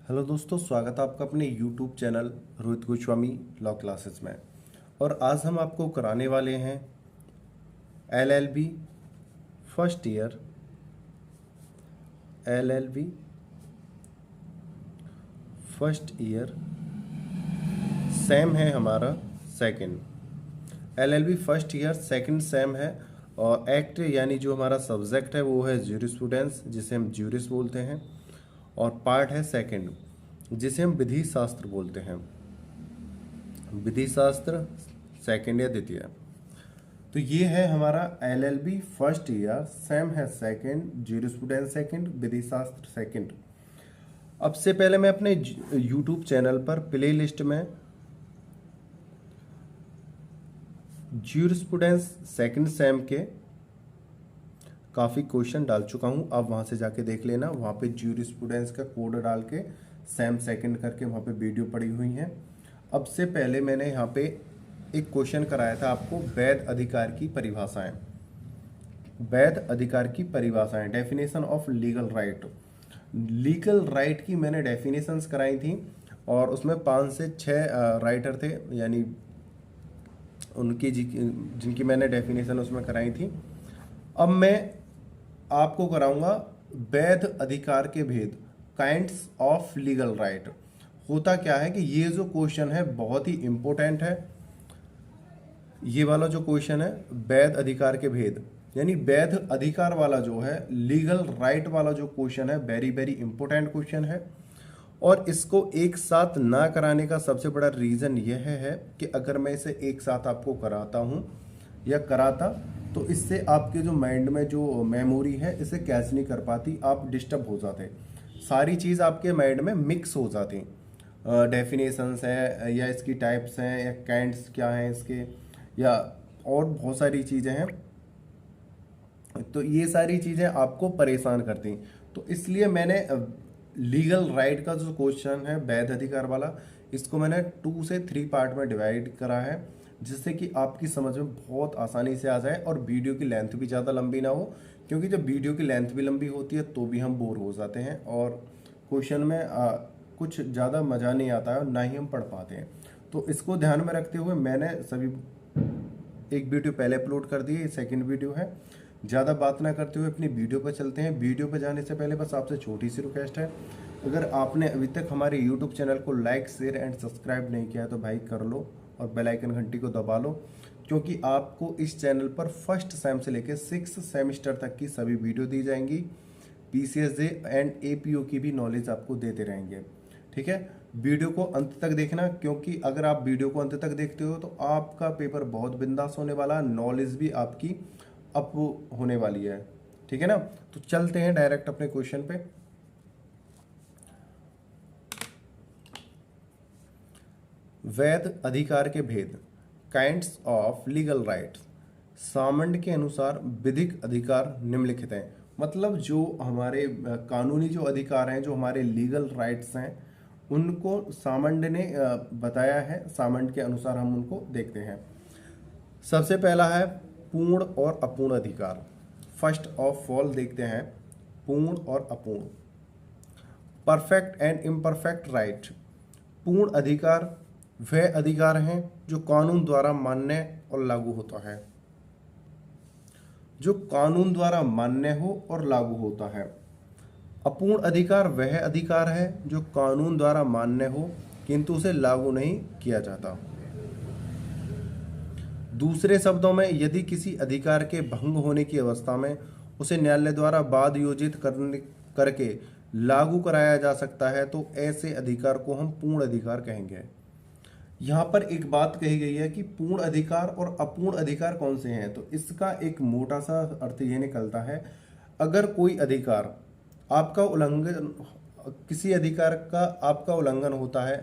Hello दोस्तों, स्वागत है आपका अपने YouTube channel Rohit Goswami law classes में। और आज हम आपको कराने वाले हैं LLB first year, LLB first year same है हमारा second. LLB first year second same है और एक्ट यानी जो हमारा सब्जेक्ट है वो है ज्यूरिस्प्रूडेंस, जिसे हम ज्यूरिस बोलते हैं, और पार्ट है सेकंड जिसे हम विधि शास्त्र बोलते हैं। विधि शास्त्र सेकंड या द्वितीय। तो ये है हमारा LLB फर्स्ट ईयर, सेम है सेकंड, ज्यूरिस्प्रूडेंस सेकंड, विधि शास्त्र सेकंड। अब से पहले मैं अपने YouTube चैनल पर प्ले लिस्ट में ज्यूरिस्प्रूडेंस सेकंड सेम के काफ़ी क्वेश्चन डाल चुका हूँ। आप वहाँ से जाके देख लेना, वहाँ पे ज्यूरिस्प्रूडेंस का कोड डाल के सेम सेकंड करके वहाँ पे वीडियो पड़ी हुई हैं। अब से पहले मैंने यहाँ पे एक क्वेश्चन कराया था आपको, वैध अधिकार की परिभाषाएं। वैध अधिकार की परिभाषाएं, definition of legal right. Legal right की मैंने डेफिनेशंस कराई थी और उसमें 5 से 6 राइटर थे, यानी उनकी जिनकी मैंने डेफिनेशन उसमें कराई थी। अब मैं आपको कराऊंगा वैध अधिकार के भेद, काइंड्स ऑफ लीगल राइट। होता क्या है कि ये जो क्वेश्चन है बहुत ही इंपॉर्टेंट है। ये वाला जो क्वेश्चन है वैध अधिकार के भेद, यानी वैध अधिकार वाला जो है, लीगल राइट वाला जो क्वेश्चन है, वेरी वेरी इंपॉर्टेंट क्वेश्चन है। और इसको एक साथ ना कराने का सबसे बड़ा रीज़न यह है कि अगर मैं इसे एक साथ आपको कराता हूँ या कराता तो इससे आपके जो माइंड में जो मेमोरी है इसे कैच नहीं कर पाती, आप डिस्टर्ब हो जाते, सारी चीज़ आपके माइंड में मिक्स हो जाती। डेफिनेशंस है या इसकी टाइप्स हैं या काइंड्स क्या हैं इसके, या और बहुत सारी चीज़ें हैं, तो ये सारी चीज़ें आपको परेशान करती। तो इसलिए मैंने लीगल राइट का जो क्वेश्चन है वैध अधिकार वाला, इसको मैंने 2 से 3 पार्ट में डिवाइड करा है, जिससे कि आपकी समझ में बहुत आसानी से आ जाए और वीडियो की लेंथ भी ज़्यादा लंबी ना हो, क्योंकि जब वीडियो की लेंथ भी लंबी होती है तो भी हम बोर हो जाते हैं और क्वेश्चन में कुछ ज़्यादा मज़ा नहीं आता है और ना ही हम पढ़ पाते हैं। तो इसको ध्यान में रखते हुए मैंने सभी एक वीडियो पहले अपलोड कर दी है, सेकेंड वीडियो है। ज़्यादा बात ना करते हुए अपनी वीडियो पर चलते हैं। वीडियो पर जाने से पहले बस आपसे छोटी सी रिक्वेस्ट है, अगर आपने अभी तक हमारे यूट्यूब चैनल को लाइक, शेयर एंड सब्सक्राइब नहीं किया है तो भाई कर लो और बेल आइकन घंटी को दबा लो, क्योंकि आपको इस चैनल पर फर्स्ट सेम से लेकर 6th सेमेस्टर तक की सभी वीडियो दी जाएंगी। PCSJ एंड APO की भी नॉलेज आपको देते रहेंगे। ठीक है, वीडियो को अंत तक देखना, क्योंकि अगर आप वीडियो को अंत तक देखते हो तो आपका पेपर बहुत बिंदास होने वाला, नॉलेज भी आपकी अप होने वाली है। ठीक है ना, तो चलते हैं डायरेक्ट अपने क्वेश्चन पे। वैध अधिकार के भेद, kinds of legal rights. Salmond के अनुसार विधिक अधिकार निम्नलिखित हैं। मतलब जो हमारे कानूनी जो अधिकार हैं, जो हमारे लीगल राइट्स हैं, उनको सामंड ने बताया है। सामंड के अनुसार हम उनको देखते हैं। सबसे पहला है पूर्ण और अपूर्ण अधिकार। फर्स्ट ऑफ ऑल देखते हैं पूर्ण और अपूर्ण। Perfect and imperfect right. पूर्ण अधिकार वह अधिकार हैं जो कानून द्वारा मान्य और लागू होता है, जो कानून द्वारा मान्य हो और लागू होता है। अपूर्ण अधिकार वह अधिकार है जो कानून द्वारा मान्य हो किंतु उसे लागू नहीं किया जाता। दूसरे शब्दों में, यदि किसी अधिकार के भंग होने की अवस्था में उसे न्यायालय द्वारा वाद योजित करके लागू कराया जा सकता है तो ऐसे अधिकार को हम पूर्ण अधिकार कहेंगे। यहाँ पर एक बात कही गई है कि पूर्ण अधिकार और अपूर्ण अधिकार कौन से हैं, तो इसका एक मोटा सा अर्थ ये निकलता है, अगर कोई अधिकार आपका उल्लंघन, किसी अधिकार का आपका उल्लंघन होता है,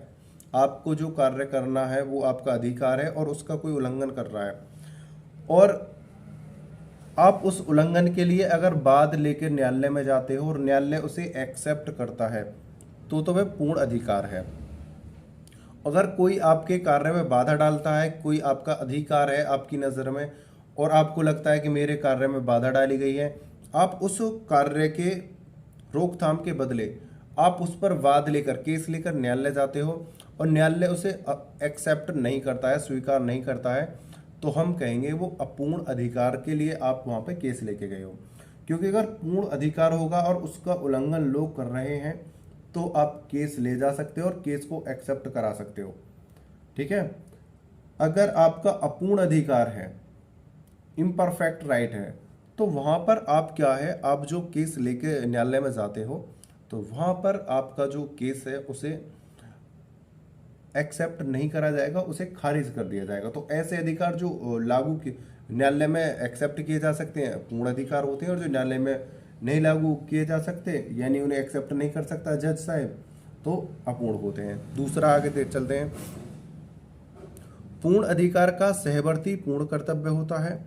आपको जो कार्य करना है वो आपका अधिकार है और उसका कोई उल्लंघन कर रहा है, और आप उस उल्लंघन के लिए अगर वाद लेकर न्यायालय में जाते हो और न्यायालय उसे एक्सेप्ट करता है तो वह पूर्ण अधिकार है। अगर कोई आपके कार्य में बाधा डालता है, कोई आपका अधिकार है आपकी नज़र में और आपको लगता है कि मेरे कार्य में बाधा डाली गई है, आप उस कार्य के रोकथाम के बदले आप उस पर वाद लेकर, केस लेकर न्यायालय जाते हो और न्यायालय उसे एक्सेप्ट नहीं करता है, स्वीकार नहीं करता है, तो हम कहेंगे वो अपूर्ण अधिकार के लिए आप वहां पे केस लेके गए हो। क्योंकि अगर पूर्ण अधिकार होगा और उसका उल्लंघन लोग कर रहे हैं तो आप केस ले जा सकते हो और केस को एक्सेप्ट करा सकते हो। ठीक है। अगर आपका अपूर्ण अधिकार है, इम्परफेक्ट राइट है, तो वहां पर आप क्या है, आप जो केस लेके न्यायालय में जाते हो तो वहां पर आपका जो केस है उसे एक्सेप्ट नहीं करा जाएगा, उसे खारिज कर दिया जाएगा। तो ऐसे अधिकार जो लागू न्यायालय में एक्सेप्ट किए जा सकते हैं पूर्ण अधिकार होते हैं, और जो न्यायालय में नहीं लागू किए जा सकते यानी उन्हें एक्सेप्ट नहीं कर सकता जज साहब, तो अपूर्ण होते हैं। दूसरा आगे चलते हैं। पूर्ण अधिकार का सहवर्ती पूर्ण कर्तव्य होता है।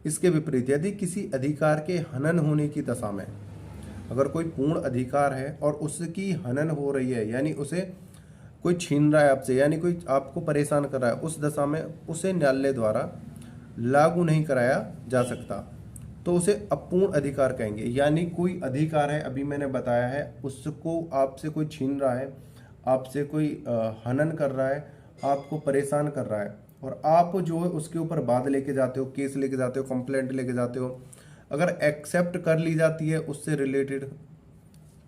इसके विपरीत यदि किसी अधिकार के हनन होने की दशा में, अगर कोई पूर्ण अधिकार है और उसकी हनन हो रही है, यानी उसे कोई छीन रहा है आपसे, यानी कोई आपको परेशान कर रहा है, उस दशा में उसे न्यायालय द्वारा लागू नहीं कराया जा सकता, तो उसे अपूर्ण अधिकार कहेंगे। यानी कोई अधिकार है, अभी मैंने बताया है, उसको आपसे कोई छीन रहा है, आपसे कोई हनन कर रहा है, आपको परेशान कर रहा है, और आप जो है उसके ऊपर वाद लेके जाते हो, केस लेके जाते हो, कंप्लेंट लेके जाते हो। अगर एक्सेप्ट कर ली जाती है उससे रिलेटेड,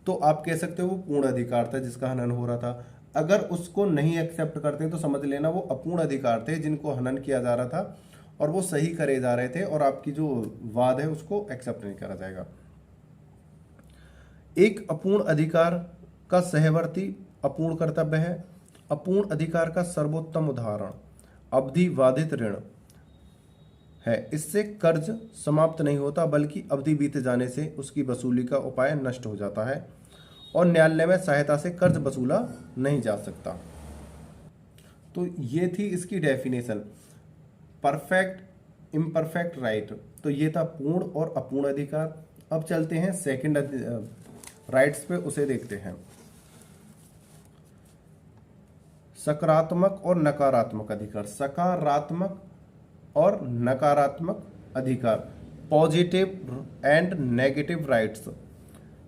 तो आप कह सकते हो वो पूर्ण अधिकार था जिसका हनन हो रहा था। अगर उसको नहीं एक्सेप्ट करते तो समझ लेना वो अपूर्ण अधिकार थे जिनको हनन किया जा रहा था और वो सही करे जा रहे थे, और आपकी जो वाद है उसको एक्सेप्ट नहीं करा जाएगा। एक अपूर्ण अधिकार का सहवर्ती अपूर्ण कर्तव्य है। अपूर्ण अधिकार का सर्वोत्तम उदाहरण अवधि बाधित ऋण है। इससे कर्ज समाप्त नहीं होता बल्कि अवधि बीत जाने से उसकी वसूली का उपाय नष्ट हो जाता है और न्यायालय में सहायता से कर्ज वसूला नहीं जा सकता। तो ये थी इसकी डेफिनेशन, परफेक्ट इम्परफेक्ट राइट। तो ये था पूर्ण और अपूर्ण अधिकार। अब चलते हैं सेकंड राइट्स पे, उसे देखते हैं। सकारात्मक और नकारात्मक अधिकार। सकारात्मक और नकारात्मक अधिकार, पॉजिटिव एंड नेगेटिव राइट्स।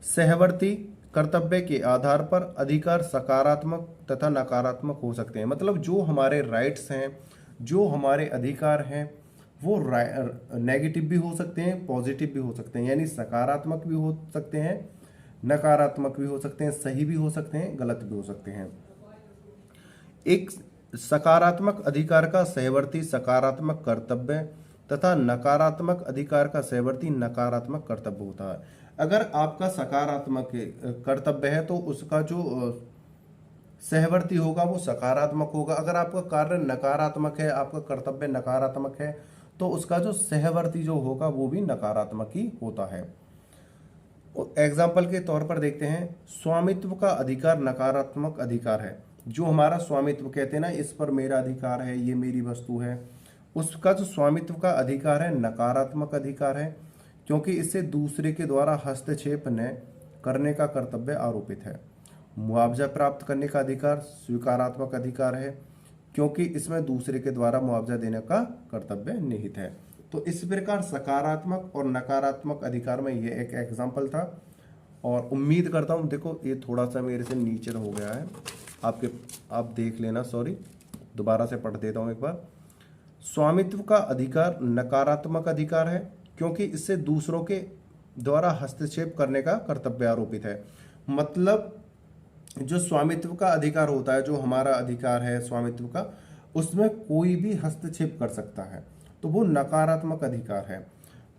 सहवर्ती कर्तव्य के आधार पर अधिकार सकारात्मक तथा नकारात्मक हो सकते हैं। मतलब जो हमारे राइट्स हैं, जो हमारे अधिकार हैं, वो नेगेटिव भी हो सकते हैं, पॉजिटिव भी हो सकते हैं, यानी सकारात्मक भी हो सकते हैं, नकारात्मक भी हो सकते हैं, सही भी हो सकते हैं, गलत भी हो सकते हैं। एक सकारात्मक अधिकार का सहवर्ती सकारात्मक कर्तव्य तथा नकारात्मक अधिकार का सहवर्ती नकारात्मक कर्तव्य होता है। अगर आपका सकारात्मक कर्तव्य है तो उसका जो सहवर्ती होगा वो सकारात्मक होगा। अगर आपका कार्य नकारात्मक है, आपका कर्तव्य नकारात्मक है, तो उसका जो सहवर्ती जो होगा वो भी नकारात्मक ही होता है। एग्जाम्पल के तौर पर देखते हैं, स्वामित्व का अधिकार नकारात्मक अधिकार है। जो हमारा स्वामित्व कहते हैं ना, इस पर मेरा अधिकार है, ये मेरी वस्तु है, उसका जो स्वामित्व का अधिकार है नकारात्मक अधिकार है, क्योंकि इससे दूसरे के द्वारा हस्तक्षेप न करने का कर्तव्य आरोपित है। मुआवजा प्राप्त करने का अधिकार स्वीकारात्मक अधिकार है, क्योंकि इसमें दूसरे के द्वारा मुआवजा देने का कर्तव्य निहित है। तो इस प्रकार सकारात्मक और नकारात्मक अधिकार में ये एक एग्जाम्पल था, और उम्मीद करता हूँ, देखो ये थोड़ा सा मेरे से नीचे हो गया है, आप देख लेना, सॉरी, दोबारा से पढ़ देता हूँ एक बार। स्वामित्व का अधिकार नकारात्मक अधिकार है, क्योंकि इससे दूसरों के द्वारा हस्तक्षेप करने का कर्तव्य आरोपित है। मतलब जो स्वामित्व का अधिकार होता है, जो हमारा अधिकार है स्वामित्व का, उसमें कोई भी हस्तक्षेप कर सकता है, तो वो नकारात्मक अधिकार है।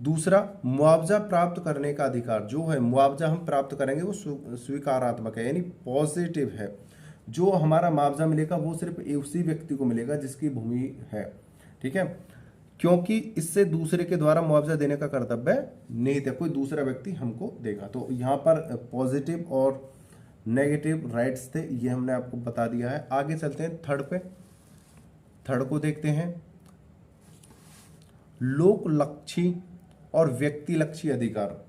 दूसरा, मुआवजा प्राप्त करने का अधिकार जो है, मुआवजा हम प्राप्त करेंगे वो स्वीकारात्मक है, यानी पॉजिटिव है। जो हमारा मुआवजा मिलेगा वो सिर्फ उसी व्यक्ति को मिलेगा जिसकी भूमि है, ठीक है, क्योंकि इससे दूसरे के द्वारा मुआवजा देने का कर्तव्य निहित है, कोई दूसरा व्यक्ति हमको देगा। तो यहाँ पर पॉजिटिव और नेगेटिव राइट्स थे, ये हमने आपको बता दिया है। आगे चलते हैं थर्ड पे। थर्ड को देखते हैं, लोकलक्षी और व्यक्तिलक्षी अधिकार।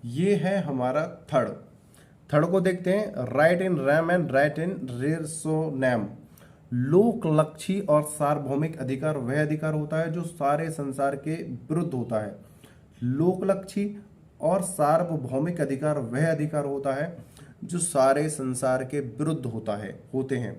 ये है हमारा थर्ड को देखते हैं, right in rem and right in personam. लोकलक्षी और सार्वभौमिक अधिकार वह अधिकार होता है जो सारे संसार के विरुद्ध होता है। लोकलक्षी और सार्वभौमिक अधिकार वह अधिकार होता है जो सारे संसार के विरुद्ध होते हैं।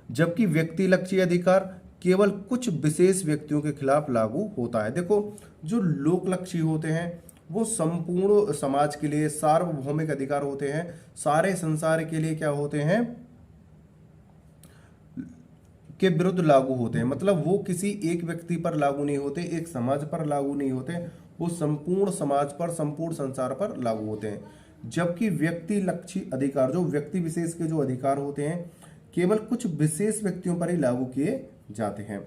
जबकि व्यक्तिलक्षी अधिकार केवल कुछ विशेष व्यक्तियों के खिलाफ लागू होता है। देखो, जो लोकलक्षी होते हैं वो संपूर्ण समाज के लिए, सार्वभौमिक अधिकार होते हैं, सारे संसार के लिए क्या होते हैं, के विरुद्ध लागू होते हैं। मतलब वो किसी एक व्यक्ति पर लागू नहीं होते, एक समाज पर लागू नहीं होते, वो संपूर्ण समाज पर, संपूर्ण संसार पर लागू होते हैं। जबकि व्यक्तिलक्षी अधिकार, जो व्यक्ति विशेष के जो अधिकार होते हैं, केवल कुछ विशेष व्यक्तियों पर ही लागू किए जाते हैं।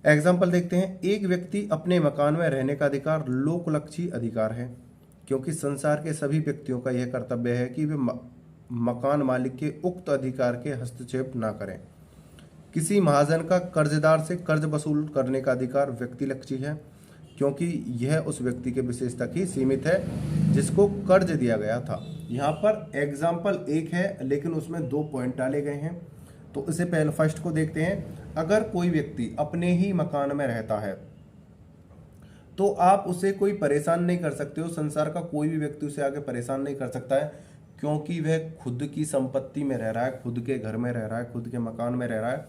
एग्जाम्पल देखते हैं। एक व्यक्ति अपने मकान में रहने का अधिकार लोकलक्षी अधिकार है, क्योंकि संसार के सभी व्यक्तियों का यह कर्तव्य है कि वे मकान मालिक के उक्त अधिकार के हस्तक्षेप न करें। किसी महाजन का कर्जदार से कर्ज वसूल करने का अधिकार व्यक्तिलक्षी है, क्योंकि यह उस व्यक्ति के विशेष तक ही सीमित है जिसको कर्ज दिया गया था। यहाँ पर एग्जाम्पल एक है, लेकिन उसमें 2 पॉइंट डाले गए हैं। तो इसे पहले फर्स्ट को देखते हैं। अगर कोई व्यक्ति अपने ही मकान में रहता है तो आप उसे कोई परेशान नहीं कर सकते हो, संसार का कोई भी व्यक्ति उसे आगे परेशान नहीं कर सकता है, क्योंकि वह खुद की संपत्ति में रह रहा है, खुद के घर में रह रहा है, खुद के मकान में रह रहा है,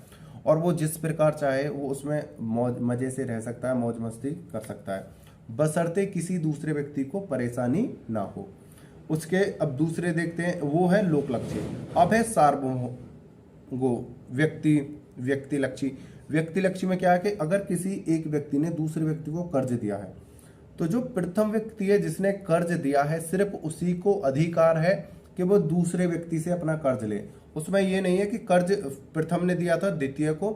और वो जिस प्रकार चाहे वो उसमें मौज मजे से रह सकता है, मौज मस्ती कर सकता है, बशर्ते किसी दूसरे व्यक्ति को परेशानी ना हो। उसके अब दूसरे देखते हैं, वो है लोकलक्षी। अब है व्यक्तिलक्षी। व्यक्तिलक्षी में क्या है कि अगर किसी एक व्यक्ति ने दूसरे व्यक्ति को कर्ज दिया है, तो जो प्रथम व्यक्ति है जिसने कर्ज दिया है, सिर्फ उसी को अधिकार है कि वो दूसरे व्यक्ति से अपना कर्ज ले। उसमें ये नहीं है कि कर्ज प्रथम ने दिया था द्वितीय को,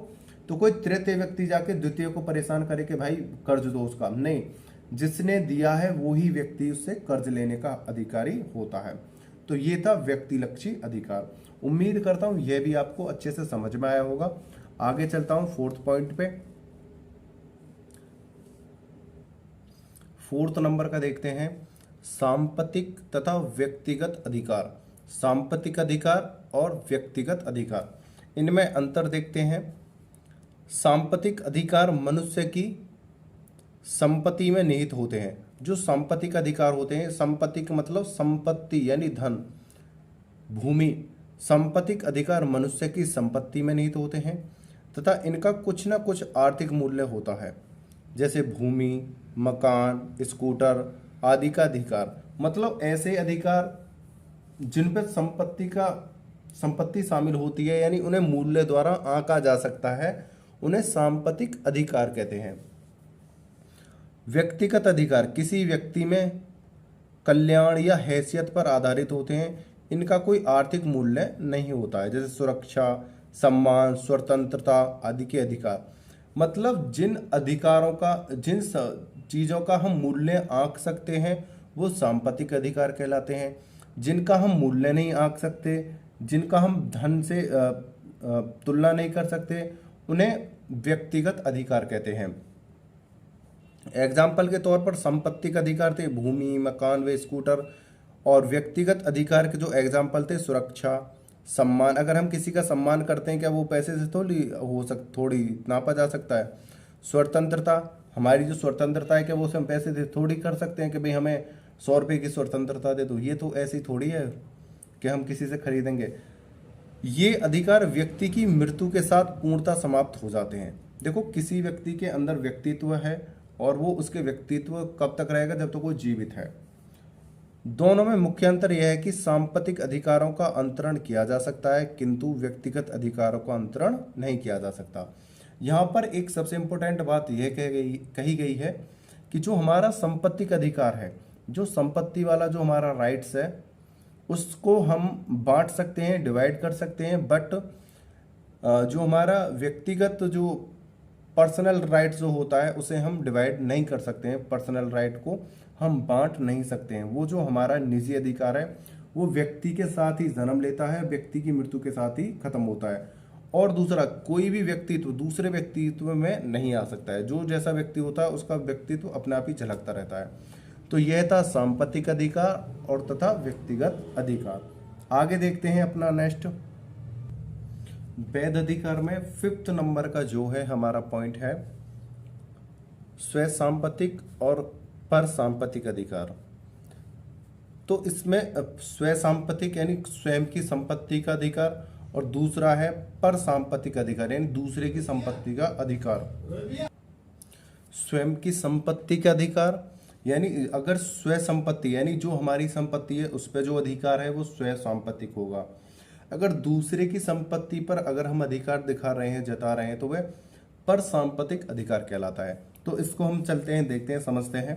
तो कोई तृतीय व्यक्ति जाके द्वितीय को परेशान करे कि भाई कर्ज दो उसका, नहीं, जिसने दिया है वही व्यक्ति उससे कर्ज लेने का अधिकारी होता है। तो ये था व्यक्तिलक्षी अधिकार। उम्मीद करता हूं यह भी आपको अच्छे से समझ में आया होगा। आगे चलता हूं 4th पॉइंट पे। 4th नंबर का देखते हैं, सांपत्तिक तथा व्यक्तिगत अधिकार। सांपत्तिक अधिकार और व्यक्तिगत अधिकार, इनमें अंतर देखते हैं। सांपत्तिक अधिकार मनुष्य की संपत्ति में निहित होते हैं। जो सांपत्तिक अधिकार होते हैं, संपत्ति का मतलब संपत्ति यानी धन, भूमि। सांपत्तिक अधिकार मनुष्य की संपत्ति में निहित होते हैं तथा इनका कुछ न कुछ आर्थिक मूल्य होता है, जैसे भूमि, मकान, स्कूटर आदि का अधिकार। मतलब ऐसे अधिकार जिन पर संपत्ति शामिल होती है, यानी उन्हें मूल्य द्वारा आंका जा सकता है, उन्हें सांपत्तिक अधिकार कहते हैं। व्यक्तिगत अधिकार किसी व्यक्ति में कल्याण या हैसियत पर आधारित होते हैं, इनका कोई आर्थिक मूल्य नहीं होता है, जैसे सुरक्षा, सम्मान, स्वतंत्रता आदि के अधिकार। मतलब जिन अधिकारों का, जिन चीज़ों का हम मूल्य आंक सकते हैं वो सांपत्तिक अधिकार कहलाते हैं। जिनका हम मूल्य नहीं आंक सकते, जिनका हम धन से तुलना नहीं कर सकते, उन्हें व्यक्तिगत अधिकार कहते हैं। एग्जाम्पल के तौर पर संपत्तिक अधिकार थे भूमि, मकान व स्कूटर, और व्यक्तिगत अधिकार के जो एग्जाम्पल थे सुरक्षा, सम्मान। अगर हम किसी का सम्मान करते हैं, क्या वो पैसे से थोड़ी नापा जा सकता है। स्वतंत्रता, हमारी जो स्वतंत्रता है, क्या वो हम पैसे से थोड़ी कर सकते हैं कि भाई हमें 100 रुपये की स्वतंत्रता दे दो, ये तो ऐसी थोड़ी है कि हम किसी से खरीदेंगे। ये अधिकार व्यक्ति की मृत्यु के साथ पूर्णतः समाप्त हो जाते हैं। देखो, किसी व्यक्ति के अंदर व्यक्तित्व है और वो उसके व्यक्तित्व कब तक रहेगा, जब तक वो जीवित है। दोनों में मुख्य अंतर यह है कि सांपत्तिक अधिकारों का अंतरण किया जा सकता है, किंतु व्यक्तिगत अधिकारों का अंतरण नहीं किया जा सकता। यहाँ पर एक सबसे इम्पोर्टेंट बात यह कही गई है कि जो हमारा संपत्तिक अधिकार है, जो संपत्ति वाला जो हमारा राइट्स है, उसको हम बांट सकते हैं, डिवाइड कर सकते हैं, बट जो हमारा व्यक्तिगत जो पर्सनल राइट जो होता है उसे हम डिवाइड नहीं कर सकते हैं। पर्सनल राइट को हम बांट नहीं सकते हैं। वो जो हमारा निजी अधिकार है वो व्यक्ति के साथ ही जन्म लेता है, व्यक्ति की मृत्यु के साथ ही खत्म होता है। और दूसरा, कोई भी व्यक्तित्व दूसरे व्यक्तित्व में नहीं आ सकता है। जो जैसा व्यक्ति होता है उसका व्यक्तित्व अपने आप ही झलकता रहता है। तो यह था सांपत्तिक अधिकार और तथा व्यक्तिगत अधिकार। आगे देखते हैं अपना नेक्स्ट। वैध अधिकार में 5th नंबर का जो है हमारा पॉइंट है स्वयं सांपत्तिक और पर सांपत्तिक अधिकार। तो इसमें स्वयं सांपत्तिक यानी स्वयं की संपत्ति का अधिकार और दूसरा है पर सांपत्तिक अधिकार यानी दूसरे की संपत्ति का अधिकार। स्वयं की संपत्ति का अधिकार यानी अगर स्वयं संपत्ति यानी जो हमारी संपत्ति है उस पर जो अधिकार है वो स्वयं सांपत्तिक होगा। अगर दूसरे की संपत्ति पर अगर हम अधिकार दिखा रहे हैं, जता रहे हैं, तो वह पर सांपत्तिक अधिकार कहलाता है। तो इसको हम चलते हैं, देखते हैं, समझते हैं।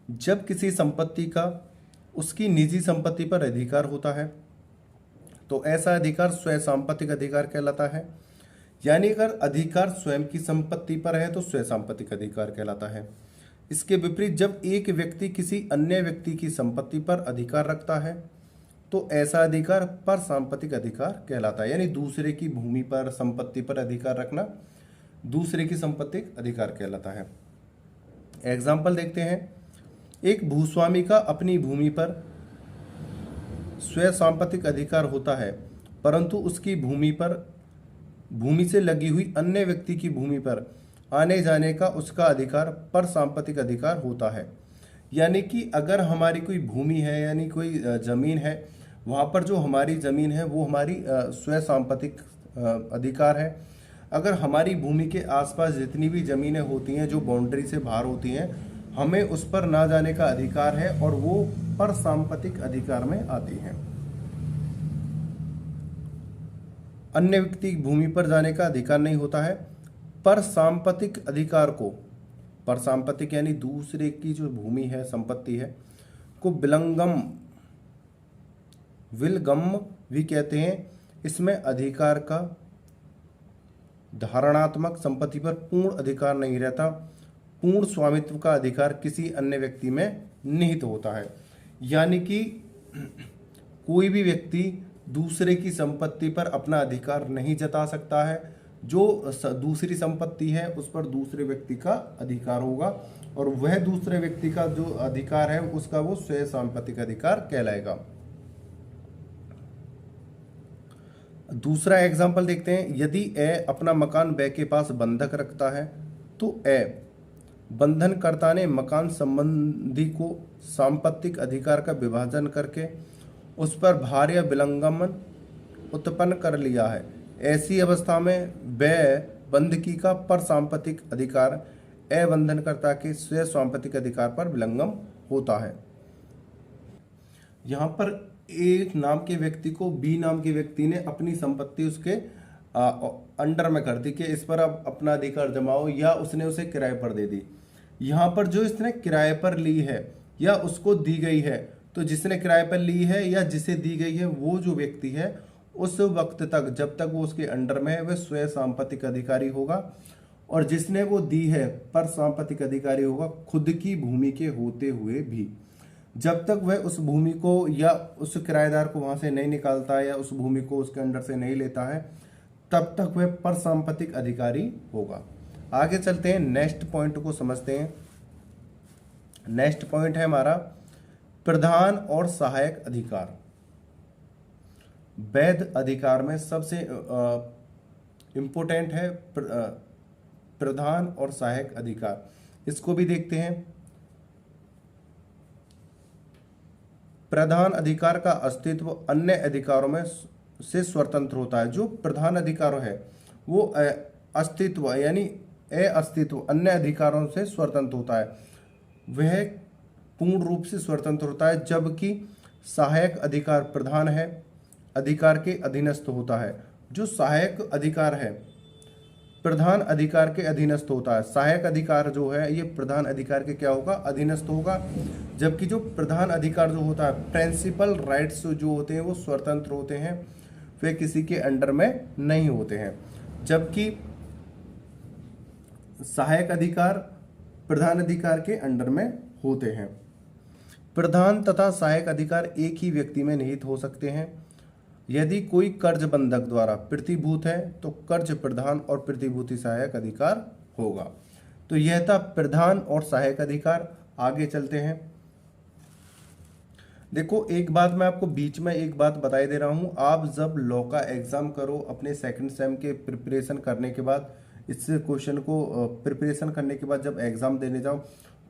जब किसी संपत्ति का उसकी निजी संपत्ति पर अधिकार होता है तो ऐसा अधिकार स्वयं सांपत्तिक अधिकार कहलाता है। यानी अगर अधिकार स्वयं की संपत्ति पर है तो स्वयं सांपत्तिक अधिकार कहलाता है। इसके विपरीत जब एक व्यक्ति किसी अन्य व्यक्ति की संपत्ति पर अधिकार रखता है तो ऐसा अधिकार पर सांपत्तिक अधिकार कहलाता है। यानी दूसरे की भूमि पर, संपत्ति पर अधिकार रखना दूसरे की संपत्तिक अधिकार कहलाता है। एग्जाम्पल देखते हैं। एक भूस्वामी का अपनी भूमि पर स्वयं सांपत्तिक अधिकार होता है, परंतु उसकी भूमि से लगी हुई अन्य व्यक्ति की भूमि पर आने जाने का उसका अधिकार पर सांपत्तिक अधिकार होता है। यानी कि अगर हमारी कोई भूमि है यानी कोई जमीन है, वहाँ पर जो हमारी जमीन है वो हमारी स्वयं सांपत्तिक अधिकार है। अगर हमारी भूमि के आसपास जितनी भी जमीनें होती हैं जो बाउंड्री से बाहर होती हैं, हमें उस पर ना जाने का अधिकार है और वो पर सांपत्तिक अधिकार में आती हैं। अन्य व्यक्ति की भूमि पर जाने का अधिकार नहीं होता है। पर सांपत्तिक अधिकार को, पर सांपत्तिक यानी दूसरे की जो भूमि है, संपत्ति है, को विलगम भी कहते हैं। इसमें अधिकार का धारणात्मक संपत्ति पर पूर्ण अधिकार नहीं रहता, पूर्ण स्वामित्व का अधिकार किसी अन्य व्यक्ति में निहित होता है। यानी कि कोई भी व्यक्ति दूसरे की संपत्ति पर अपना अधिकार नहीं जता सकता है। जो दूसरी संपत्ति है उस पर दूसरे व्यक्ति का अधिकार होगा और वह दूसरे व्यक्ति का जो अधिकार है उसका वो स्वयं सांपत्तिक अधिकार कहलाएगा। दूसरा एग्जाम्पल देखते हैं। यदि ए अपना मकान ब के पास बंधक रखता है तो ए बंधनकर्ता ने मकान संबंधी को सांपत्तिक अधिकार का विभाजन करके उस पर भार या विलंगमन उत्पन्न कर लिया है। ऐसी अवस्था में ब बंधकी का पर सांपत्तिक अधिकार ए बंधनकर्ता के स्वयं सांपत्तिक अधिकार पर विलंगम होता है। यहाँ पर ए नाम के व्यक्ति को बी नाम के व्यक्ति ने अपनी संपत्ति उसके अंडर में कर दी कि इस पर आप अपना अधिकार जमाओ, या उसने उसे किराए पर दे दी। यहाँ पर जो इसने किराए पर ली है या उसको दी गई है, तो जिसने किराए पर ली है या जिसे दी गई है वो जो व्यक्ति है उस वक्त तक जब तक वो उसके अंडर में है वह स्वयं सांपत्तिक अधिकारी होगा, और जिसने वो दी है पर सांपत्तिक अधिकारी होगा खुद की भूमि के होते हुए भी। जब तक वह उस भूमि को या उस किराएदार को वहां से नहीं निकालता है या उस भूमि को उसके अंडर से नहीं लेता है तब तक वह पर सांपत्तिक अधिकारी होगा। आगे चलते हैं, नेक्स्ट पॉइंट को समझते हैं। नेक्स्ट पॉइंट है हमारा प्रधान और सहायक अधिकार। वैध अधिकार में सबसे इंपॉर्टेंट है प्रधान और सहायक अधिकार। इसको भी देखते हैं। प्रधान अधिकार का अस्तित्व अन्य अधिकारों में से स्वतंत्र होता है। जो प्रधान अधिकार है वो अस्तित्व यानी अस्तित्व अन्य अधिकारों से स्वतंत्र होता है, वह पूर्ण रूप से स्वतंत्र होता है। जबकि सहायक अधिकार प्रधान है अधिकार के अधीनस्थ होता है। जो सहायक अधिकार है प्रधान अधिकार के अधीनस्थ होता है। सहायक अधिकार जो है ये प्रधान अधिकार के क्या होगा, अधीनस्थ होगा। जबकि जो प्रधान अधिकार जो होता है, प्रिंसिपल राइट्स जो होते हैं वो स्वतंत्र होते हैं, वे किसी के अंडर में नहीं होते हैं। जबकि सहायक अधिकार प्रधान अधिकार के अंडर में होते हैं। प्रधान तथा सहायक अधिकार एक ही व्यक्ति में निहित हो सकते हैं। यदि कोई कर्ज बंधक द्वारा प्रतिभूत है तो कर्ज प्रधान और प्रतिभूति सहायक अधिकार होगा। तो यह था प्रधान और सहायक अधिकार। आगे चलते हैं। देखो एक बात मैं आपको बीच में एक बात बताई दे रहा हूँ, आप जब लॉ का एग्जाम करो अपने सेकंड सेम के प्रिपरेशन करने के बाद, इस क्वेश्चन को प्रिपरेशन करने के बाद जब एग्जाम देने जाओ,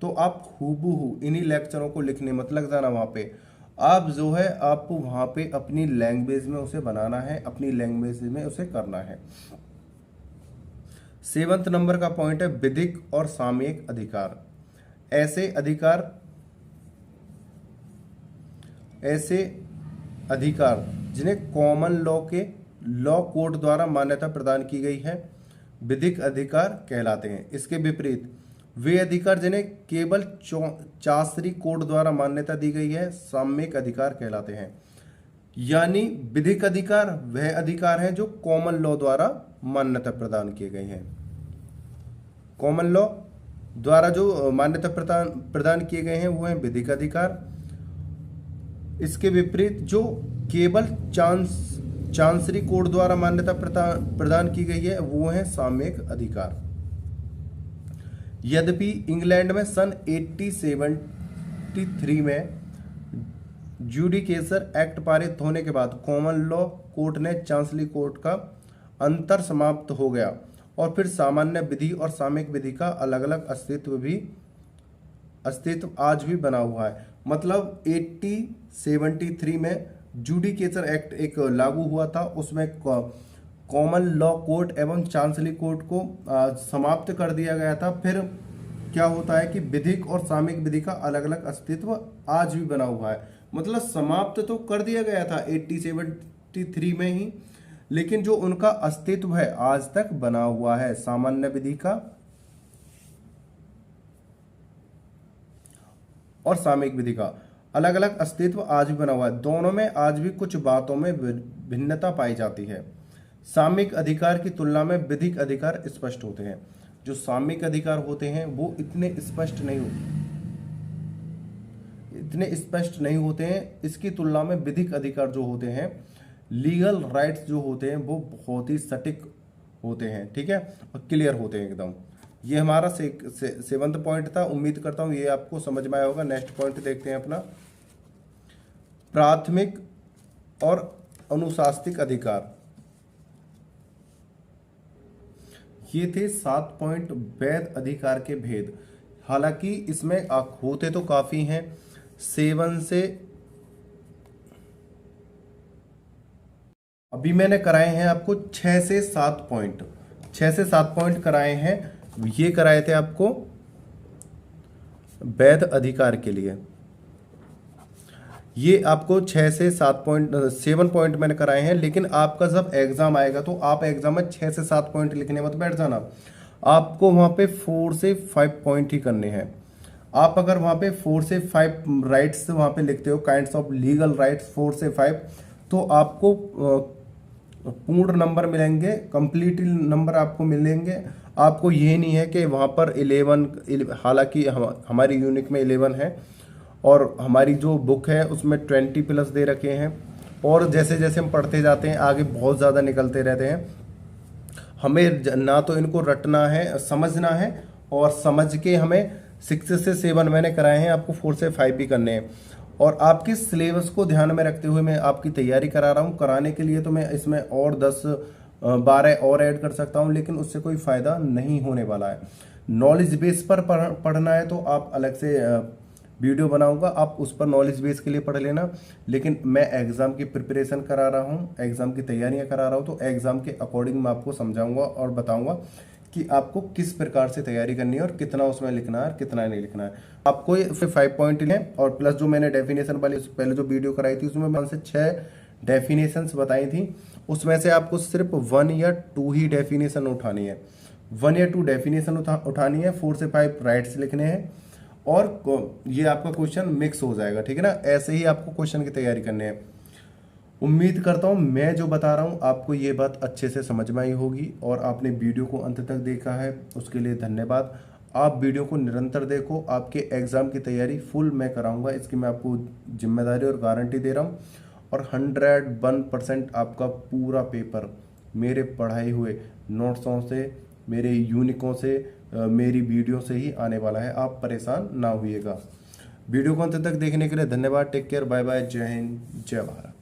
तो आप हूबहू इन्हीं लेक्चरों को लिखने मत लग जाना वहाँ पे। आप जो है आपको वहाँ पे अपनी लैंग्वेज में उसे बनाना है, अपनी लैंग्वेज में उसे करना है। 7वें नंबर का पॉइंट है विधिक और सामयिक अधिकार। ऐसे अधिकार जिन्हें कॉमन लॉ के लॉ कोड द्वारा मान्यता प्रदान की गई है, विधिक अधिकार कहलाते हैं। इसके विपरीत वे अधिकार जिन्हें केवल चासरी कोड द्वारा मान्यता दी गई है, सामयिक अधिकार कहलाते हैं। यानी विधिक अधिकार वह अधिकार हैं जो कॉमन लॉ द्वारा मान्यता प्रदान किए गए हैं। कॉमन लॉ द्वारा जो मान्यता प्रदान किए गए हैं वो हैं विधिक अधिकार। इसके विपरीत जो केवल चांसरी कोड द्वारा मान्यता प्रदान की गई है वो है सामयिक अधिकार। यद्यपि इंग्लैंड में सन 1873 में ज्यूडिकेचर एक्ट पारित होने के बाद कॉमन लॉ कोर्ट ने चांसरी कोर्ट का अंतर समाप्त हो गया और फिर सामान्य विधि और सामयिक विधि का अलग अलग अस्तित्व आज भी बना हुआ है। मतलब 1873 में ज्यूडिकेचर एक्ट एक लागू हुआ था, उसमें कॉमन लॉ कोर्ट एवं चांसरी कोर्ट को समाप्त कर दिया गया था। फिर क्या होता है कि विधिक और सामयिक विधि का अलग अलग अस्तित्व आज भी बना हुआ है। मतलब समाप्त तो कर दिया गया था 1873 में ही, लेकिन जो उनका अस्तित्व है आज तक बना हुआ है। सामान्य विधि का और सामयिक विधि का अलग अलग अस्तित्व आज भी बना हुआ है। दोनों में आज भी कुछ बातों में भिन्नता पाई जाती है। सामयिक अधिकार की तुलना में विधिक अधिकार स्पष्ट होते हैं। जो सामयिक अधिकार होते हैं वो इतने स्पष्ट नहीं होते हैं। इसकी तुलना में विधिक अधिकार जो होते हैं, लीगल राइट्स जो होते हैं, वो बहुत ही सटीक होते हैं, ठीक है, और क्लियर होते हैं एकदम। ये हमारा 7वां पॉइंट था। उम्मीद करता हूं ये आपको समझ में आया होगा। नेक्स्ट पॉइंट देखते हैं अपना, प्राथमिक और अनुशासनिक अधिकार। ये थे 7 पॉइंट वैध अधिकार के भेद। हालांकि इसमें होते तो काफी हैं, 7 से अभी मैंने कराए हैं आपको 6 से 7 पॉइंट, 6 से 7 पॉइंट कराए हैं। ये कराए थे आपको वैध अधिकार के लिए। ये आपको 6 से 7 पॉइंट 7 पॉइंट मैंने कराए हैं। लेकिन आपका जब एग्जाम आएगा तो आप एग्जाम में 6 से 7 पॉइंट लिखने मत बैठ जाना। आपको वहां पे 4 से 5 पॉइंट ही करने हैं। आप अगर वहां पे 4 से 5 राइट्स वहां पे लिखते हो, काइंड्स ऑफ लीगल राइट्स 4 से 5, तो आपको पूर्ण नंबर मिलेंगे, कंप्लीट नंबर आपको मिलेंगे। आपको ये नहीं है कि वहाँ पर 11, हालांकि हमारी यूनिट में 11 है और हमारी जो बुक है उसमें 20+ दे रखे हैं, और जैसे जैसे हम पढ़ते जाते हैं आगे बहुत ज़्यादा निकलते रहते हैं। हमें ना तो इनको रटना है, समझना है, और समझ के हमें 6 से 7 मैंने कराए हैं, आपको 4 से 5 भी करने हैं। और आपके सिलेबस को ध्यान में रखते हुए मैं आपकी तैयारी करा रहा हूँ। कराने के लिए तो मैं इसमें और 10-12 और ऐड कर सकता हूँ, लेकिन उससे कोई फ़ायदा नहीं होने वाला है। नॉलेज बेस पर पढ़ना है तो आप अलग से वीडियो बनाऊंगा, आप उस पर नॉलेज बेस के लिए पढ़ लेना। लेकिन मैं एग्ज़ाम की प्रिपरेशन करा रहा हूँ, एग्ज़ाम की तैयारियाँ करा रहा हूँ, तो एग्ज़ाम के अकॉर्डिंग मैं आपको समझाऊंगा और बताऊंगा कि आपको किस प्रकार से तैयारी करनी है और कितना उसमें लिखना है और कितना नहीं लिखना है। आपको ये 5 पॉइंट लें, और प्लस जो मैंने डेफिनेशन वाली पहले जो वीडियो कराई थी उसमें मैंने 6 डेफिनेशंस बताई थी। उसमें से आपको सिर्फ 1 या 2 ही डेफिनेशन उठानी है, 1 या 2 डेफिनेशन उठानी है, 4 से 5 राइट्स लिखने हैं, और ये आपका क्वेश्चन मिक्स हो जाएगा, ठीक है ना। ऐसे ही आपको क्वेश्चन की तैयारी करनी है। उम्मीद करता हूँ मैं जो बता रहा हूँ आपको ये बात अच्छे से समझ में आई होगी, और आपने वीडियो को अंत तक देखा है उसके लिए धन्यवाद। आप वीडियो को निरंतर देखो, आपके एग्ज़ाम की तैयारी फुल मैं कराऊंगा, इसकी मैं आपको जिम्मेदारी और गारंटी दे रहा हूँ। और 101% आपका पूरा पेपर मेरे पढ़ाए हुए नोट्सों से, मेरे यूनिकों से, मेरी वीडियो से ही आने वाला है। आप परेशान ना होइएगा। वीडियो को अंत तक देखने के लिए धन्यवाद। टेक केयर, बाय बाय, जय हिंद, जय भारत।